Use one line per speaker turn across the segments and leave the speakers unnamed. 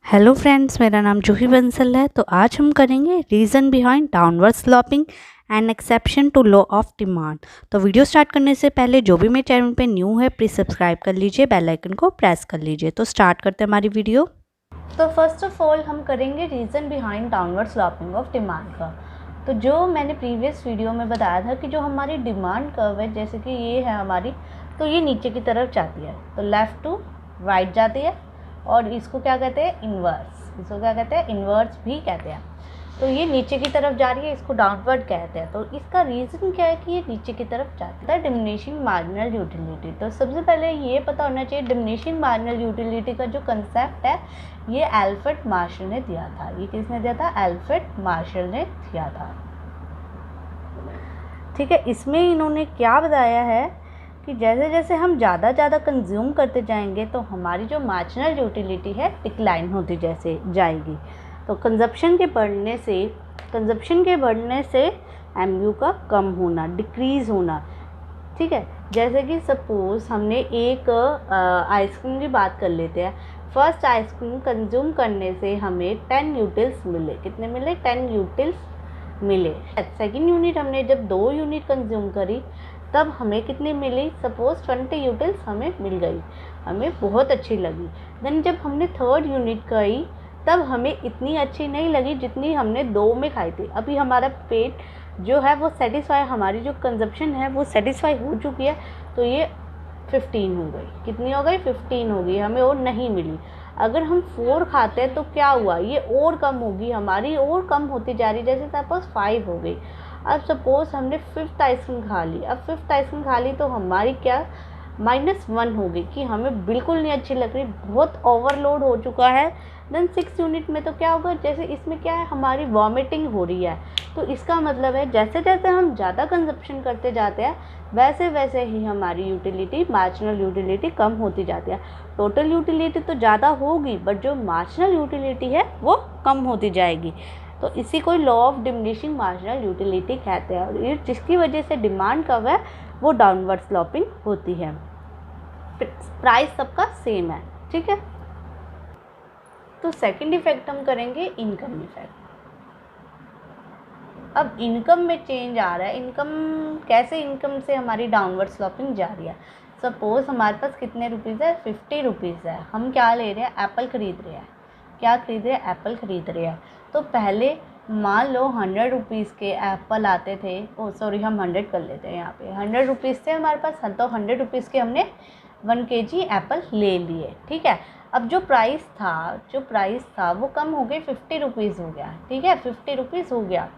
Hello friends, मेरा नाम जूही बंसल है। तो आज हम करेंगे reason behind downward sloping and exception to law of demand. तो वीडियो स्टार्ट करने से पहले जो भी मेरे चैनल पे न्यू है प्लीज़ सब्सक्राइब कर लीजिए, बेल आइकन को प्रेस कर लीजिए। तो स्टार्ट करते हैं हमारी वीडियो। तो फर्स्ट ऑफ ऑल हम करेंगे reason behind downward sloping of demand का। तो जो मैंने प्रीवियस वीडियो में बताया था कि जो हमारी डिमांड कर्व है, जैसे कि ये है हमारी, तो ये नीचे की तरफ जाती है, तो लेफ़्ट टू राइट जाती है, और इसको क्या कहते हैं, इन्वर्स। इसको क्या कहते हैं, इन्वर्स भी कहते हैं। तो ये नीचे की तरफ जा रही है, इसको डाउनवर्ड कहते हैं। तो इसका रीज़न क्या है कि ये नीचे की तरफ जाती है। Diminishing marginal utility. तो सबसे पहले ये पता होना चाहिए, डिमिनिशिंग मार्जिनल यूटिलिटी का जो कंसेप्ट है ये अल्फ्रेड मार्शल ने दिया था। ये किसने दिया था? अल्फ्रेड मार्शल ने दिया था। ठीक है, इसमें इन्होंने क्या बताया है कि जैसे जैसे हम ज़्यादा कंज्यूम करते जाएंगे तो हमारी जो मार्जिनल यूटिलिटी है डिक्लाइन होती जैसे जाएगी। तो कंजप्शन के बढ़ने से एमयू का कम होना, डिक्रीज़ होना। ठीक है, जैसे कि सपोज़ हमने एक आइसक्रीम की बात कर लेते हैं। फर्स्ट आइसक्रीम कंज्यूम करने से हमें 10 यूटिल्स मिले। कितने मिले? 10 यूटिल्स मिले। सेकेंड यूनिट हमने जब 2 यूनिट कंज्यूम करी तब हमें कितनी मिली? सपोज़ 20 यूटिल्स हमें मिल गई, हमें बहुत अच्छी लगी। देन जब हमने थर्ड यूनिट खाई तब हमें इतनी अच्छी नहीं लगी जितनी हमने 2 में खाई थी। अभी हमारा पेट जो है वो सेटिस्फाई, हमारी जो कंजप्शन है वो सेटिस्फाई हो चुकी है, तो ये 15 हो गई। कितनी हो गई? 15 हो गई, हमें और नहीं मिली। अगर हम 4 खाते हैं तो क्या हुआ? ये और कम होगी, हमारी और कम होती जा रही। जैसे सपोज़ 5 हो गई। अब सपोज़ हमने 5th आइसक्रीम खा ली। अब 5th आइसक्रीम खा ली तो हमारी क्या? -1 हो गई कि हमें बिल्कुल नहीं अच्छी लग रही, बहुत ओवरलोड हो चुका है। देन 6 यूनिट में तो क्या होगा? जैसे इसमें क्या है, हमारी वॉमिटिंग हो रही है। तो इसका मतलब है जैसे जैसे हम ज़्यादा कंजप्शन करते जाते हैं वैसे वैसे ही हमारी यूटिलिटी, मार्जिनल यूटिलिटी कम होती जाती है। टोटल यूटिलिटी तो ज़्यादा होगी बट जो मार्जिनल यूटिलिटी है वो कम होती जाएगी। तो इसी को law of diminishing marginal utility कहते हैं, और ये जिसकी वजह से डिमांड कब है वो डाउनवर्ड स्लॉपिंग होती है। प्राइस सबका सेम है। ठीक है, तो सेकंड इफेक्ट हम करेंगे इनकम इफेक्ट। अब इनकम में चेंज आ रहा है। इनकम कैसे? इनकम से हमारी डाउनवर्ड स्लॉपिंग जा रही है। सपोज़ हमारे पास कितने रुपीज़ है? 50 रुपीज़ है। हम क्या ले रहे हैं? एप्पल ख़रीद रहे हैं। क्या खरीद रहे हैं? एप्पल ख़रीद रहे हैं। तो पहले मान लो 100 रुपीज़ के एप्पल आते थे। सॉरी, हम 100 कर लेते हैं यहाँ पे। 100 रुपीज़ थे हमारे पास, तो 100 रुपीज़ के हमने 1 kg एप्पल ले लिए। ठीक है, अब जो प्राइस था वो कम हो गए, 50 रुपीज़ हो गया। ठीक है, 50 रुपीज़ हो गया।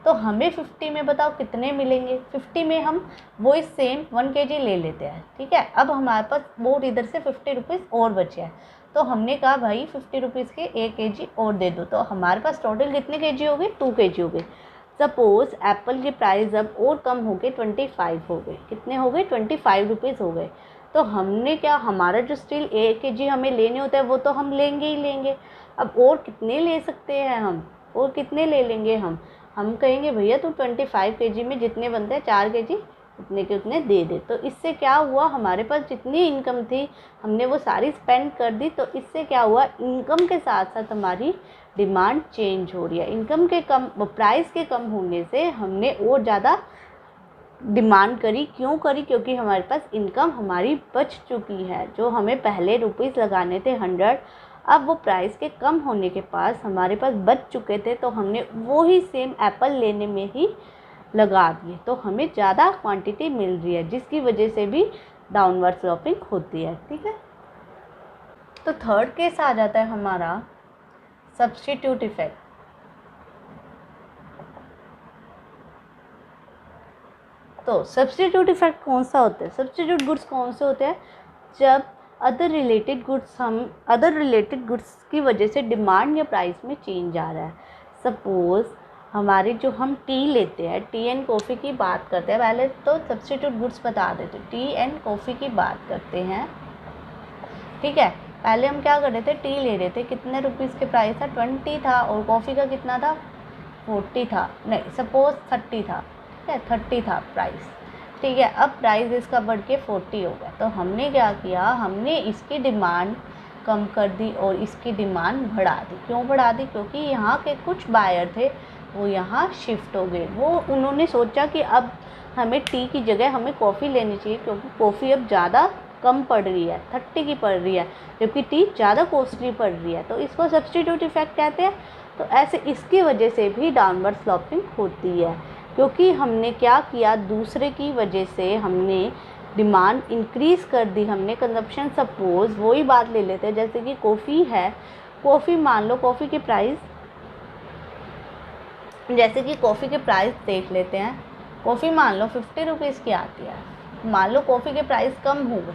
तो हमें 50 में बताओ कितने मिलेंगे? 50 में हम वही सेम 1 kg ले लेते हैं। ठीक है, अब हमारे पास वो इधर से 50 रुपीज़ और बचे हैं। तो हमने कहा भाई 50 रुपीज़ के 1 kg और दे दो। तो हमारे पास टोटल कितने kg हो गए? 2 kg हो गए। सपोज़ एप्पल की प्राइस अब और कम हो गए, 25 हो गए। कितने हो गए? 25 रुपीज़ हो गए। तो हमने क्या, हमारा जो स्टिल 1 kg हमें लेने होता है वो तो हम लेंगे ही लेंगे। अब और कितने ले सकते हैं हम? और कितने ले लेंगे हम कहेंगे भैया तू 25 kg में जितने बनते हैं 4 kg उतने के उतने दे दे। तो इससे क्या हुआ, हमारे पास जितनी इनकम थी हमने वो सारी स्पेंड कर दी। तो इससे क्या हुआ, इनकम के साथ साथ हमारी डिमांड चेंज हो रही है। इनकम के कम, प्राइस के कम होने से हमने और ज़्यादा डिमांड करी। क्यों करी? क्योंकि हमारे पास इनकम हमारी बच चुकी है। जो हमें पहले रुपीज़ लगाने थे 100, अब वो प्राइस के कम होने के पास हमारे पास बच चुके थे, तो हमने वो ही सेम एप्पल लेने में ही लगा दिए। तो हमें ज़्यादा क्वांटिटी मिल रही है, जिसकी वजह से भी डाउनवर्ड स्लॉपिंग होती है। ठीक है, तो थर्ड केस आ जाता है हमारा सब्स्टिट्यूट इफेक्ट। तो सब्स्टिट्यूट इफेक्ट कौन सा होता है? सब्स्टिट्यूट गुड्स कौन से होते हैं? जब अदर रिलेटेड गुड्स की वजह से डिमांड या प्राइस में चेंज आ रहा है। सपोज़ हमारे जो हम टी लेते हैं, टी एंड कॉफ़ी की बात करते हैं। पहले तो सब्स्टिट्यूट गुड्स बता देते, टी एंड कॉफ़ी की बात करते हैं। ठीक है, पहले हम क्या कर रहे थे? टी ले रहे थे। कितने रुपीज़ के प्राइस था? 20 था। और कॉफ़ी का कितना था? 40 था, नहीं सपोज़ 30 था। ठीक है, 30 था प्राइस। ठीक है, अब प्राइस इसका बढ़ के 40 हो गया। तो हमने क्या किया, हमने इसकी डिमांड कम कर दी और इसकी डिमांड बढ़ा दी। क्यों बढ़ा दी? क्योंकि यहाँ के कुछ बायर थे वो यहाँ शिफ्ट हो गए। वो उन्होंने सोचा कि अब हमें टी की जगह हमें कॉफ़ी लेनी चाहिए, क्योंकि कॉफ़ी अब ज़्यादा कम पड़ रही है, 30 की पड़ रही है, जबकि टी ज़्यादा कॉस्टली पड़ रही है। तो इसको सब्स्टिट्यूट इफेक्ट कहते हैं। तो ऐसे इसकी वजह से भी डाउनवर्ड स्लोपिंग होती है, क्योंकि हमने क्या किया, दूसरे की वजह से हमने डिमांड इंक्रीज़ कर दी, हमने कंजप्शन। सपोज़ वही बात ले लेते हैं, जैसे कि कॉफ़ी है, कॉफ़ी मान लो कॉफ़ी के प्राइस, जैसे कि कॉफ़ी के प्राइस देख लेते हैं। कॉफ़ी मान लो 50 रुपीज़ की आती है, मान लो कॉफ़ी के प्राइस कम हो गए,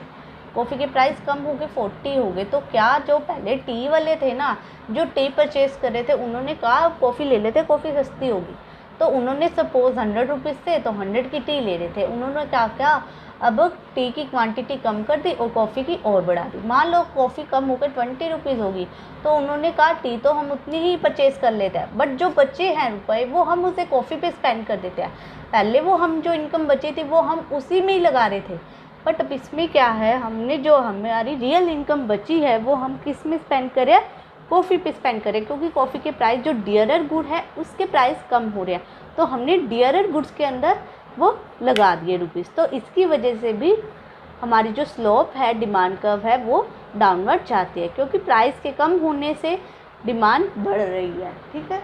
कॉफ़ी के प्राइस कम हो गए 40 हो गए, तो क्या जो पहले टी वाले थे ना, जो टी परचेज़ कर रहे थे, उन्होंने कहा कॉफ़ी ले लेते, कॉफ़ी सस्ती होगी। तो उन्होंने सपोज़ 100 रुपीज़ थे तो 100 की टी ले रहे थे, उन्होंने क्या किया, अब टी की क्वांटिटी कम कर दी और कॉफ़ी की और बढ़ा दी। मान लो कॉफ़ी कम होकर 20 रुपीज़ होगी, तो उन्होंने कहा टी तो हम उतनी ही परचेज़ कर लेते हैं, बट जो बचे हैं रुपए वो हम उसे कॉफ़ी पे स्पेंड कर देते हैं। पहले वो हम जो इनकम बची थी वो हम उसी में ही लगा रहे थे, बट अब इसमें क्या है, हमने जो हमारी रियल इनकम बची है वो हम किस में स्पेंड करें, कॉफ़ी पे स्पेंड करें, क्योंकि कॉफ़ी के प्राइस जो डियरर गुड है उसके प्राइस कम हो रहे हैं, तो हमने डियरर गुड्स के अंदर वो लगा दिए रुपीज़। तो इसकी वजह से भी हमारी जो स्लोप है, डिमांड कर्व है, वो डाउनवर्ड जाती है, क्योंकि प्राइस के कम होने से डिमांड बढ़ रही है। ठीक है,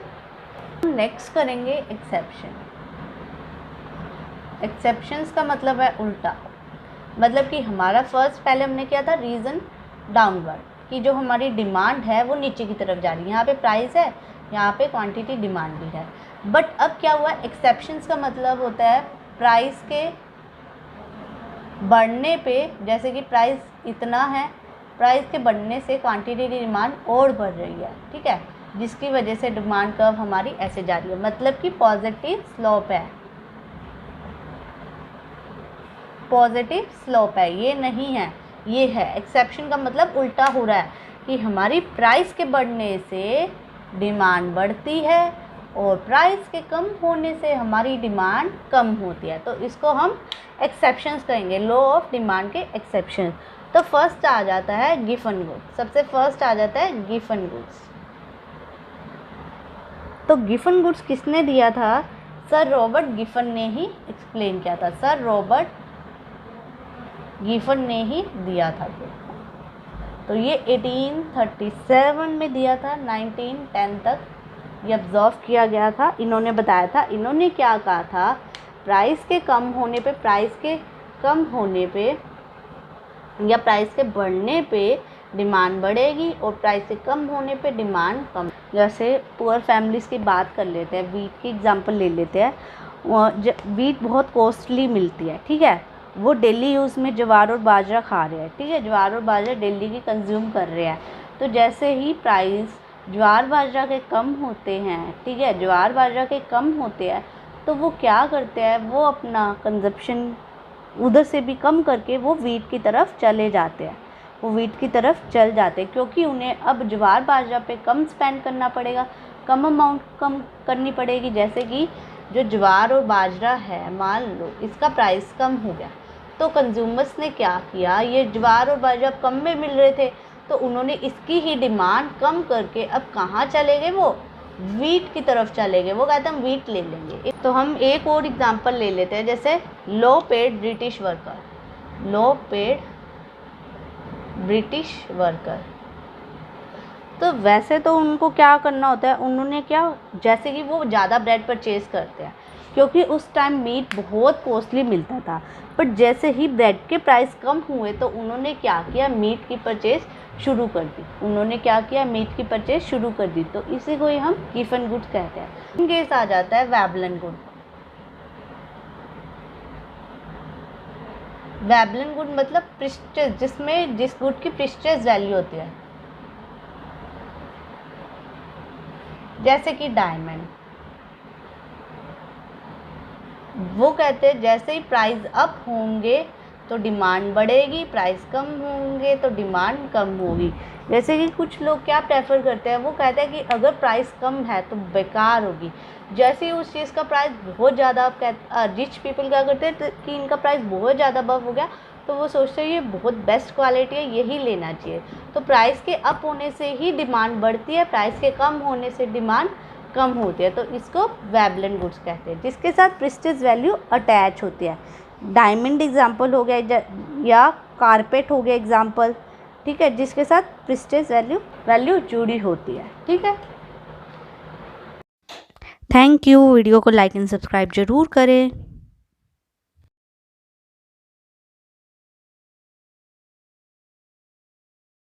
नेक्स्ट करेंगे एक्सेप्शन। एक्सेप्शंस का मतलब है उल्टा, मतलब कि हमारा फर्स्ट पहले हमने किया था रीज़न डाउनवर्ड, कि जो हमारी डिमांड है वो नीचे की तरफ जा रही है, यहाँ पे प्राइस है, यहाँ पे क्वांटिटी डिमांड भी है। बट अब क्या हुआ, एक्सेप्शंस का मतलब होता है प्राइस के बढ़ने पे, जैसे कि प्राइस इतना है, प्राइस के बढ़ने से क्वांटिटी डिमांड और बढ़ रही है। ठीक है, जिसकी वजह से डिमांड कर्व हमारी ऐसे जा रही है, मतलब कि पॉजिटिव स्लोप है, पॉजिटिव स्लोप है, ये नहीं है, ये है। एक्सेप्शन का मतलब उल्टा हो रहा है कि हमारी प्राइस के बढ़ने से डिमांड बढ़ती है और प्राइस के कम होने से हमारी डिमांड कम होती है। तो इसको हम एक्सेप्शंस कहेंगे, लॉ ऑफ डिमांड के एक्सेप्शन। तो फर्स्ट आ जाता है गिवन गुड्स, सबसे फर्स्ट आ जाता है गिवन गुड्स। तो गिवन गुड्स किसने दिया था? सर रॉबर्ट गिफन ने ही एक्सप्लेन किया था, सर रॉबर्ट गिफन ने ही दिया था। तो ये 1837 में दिया था, 1910 तक ये ऑब्जर्व किया गया था। इन्होंने बताया था, इन्होंने क्या कहा था, प्राइस के कम होने पे, प्राइस के कम होने पे या प्राइस के बढ़ने पे डिमांड बढ़ेगी और प्राइस के कम होने पे डिमांड कम। जैसे पुअर फैमिलीज़ की बात कर लेते हैं, वीट की एग्जांपल ले लेते हैं। वीट बहुत कॉस्टली मिलती है, ठीक है, वो डेली यूज़ में ज्वार और बाजरा खा रहे हैं, ठीक है, ज्वार और बाजरा डेली की कंज्यूम कर रहे हैं। तो जैसे ही प्राइस ज्वार बाजरा के कम होते हैं, ठीक है, ज्वार बाजरा के कम होते हैं, तो वो क्या करते हैं, वो अपना कंजप्शन उधर से भी कम करके वो वीट की तरफ चले जाते हैं, वो वीट की तरफ चल जाते हैं, क्योंकि उन्हें अब ज्वार बाजरा पे कम स्पेंड करना पड़ेगा, कम अमाउंट कम करनी पड़ेगी। जैसे कि जो ज्वार और बाजरा है, मान लो इसका प्राइस कम हो गया, तो कंज्यूमर्स ने क्या किया, ये ज्वार और बाजरा कम में मिल रहे थे, तो उन्होंने इसकी ही डिमांड कम करके अब कहाँ चले गए, वो वीट की तरफ चले गए। वो कहते हैं हम वीट ले लेंगे। तो हम एक और एग्जांपल ले लेते हैं, जैसे लो पेड ब्रिटिश वर्कर, लो पेड ब्रिटिश वर्कर। तो वैसे तो उनको क्या करना होता है, उन्होंने क्या, जैसे कि वो ज़्यादा ब्रेड परचेज़ करते हैं, क्योंकि उस टाइम मीट बहुत कॉस्टली मिलता था, बट जैसे ही ब्रेड के प्राइस कम हुए तो उन्होंने क्या किया, मीट की परचेज़ शुरू कर दी, उन्होंने क्या किया, मीट की परचेज़ शुरू कर दी। तो इसी को ही हम गिवन गुड्स कहते हैं। केस आ जाता है वेबलन गुड। वेबलन गुड मतलब प्रेस्टीज, जिसमें जिस गुड की प्रेस्टीज वैल्यू होती है, जैसे कि डायमंड। वो कहते हैं जैसे ही प्राइस अप होंगे तो डिमांड बढ़ेगी, प्राइस कम होंगे तो डिमांड कम होगी। जैसे कि कुछ लोग क्या प्रेफर करते हैं, वो कहते हैं कि अगर प्राइस कम है तो बेकार होगी। जैसे ही उस चीज़ का प्राइस बहुत ज़्यादा, रिच पीपल क्या करते हैं कि इनका प्राइस बहुत ज़्यादा अबव हो गया तो वो सोचते हैं ये बहुत बेस्ट क्वालिटी है, यही लेना चाहिए। तो प्राइस के अप होने से ही डिमांड बढ़ती है, प्राइस के कम होने से डिमांड कम होती है। तो इसको वेबलेंट गुड्स कहते हैं, जिसके साथ प्रेस्टीज वैल्यू अटैच होती है। डायमंड एग्जाम्पल हो गया या कारपेट हो गया एग्जाम्पल, ठीक है, जिसके साथ प्रेस्टीज वैल्यू जुड़ी होती है। ठीक है, थैंक यू। वीडियो को लाइक एंड सब्सक्राइब जरूर करें।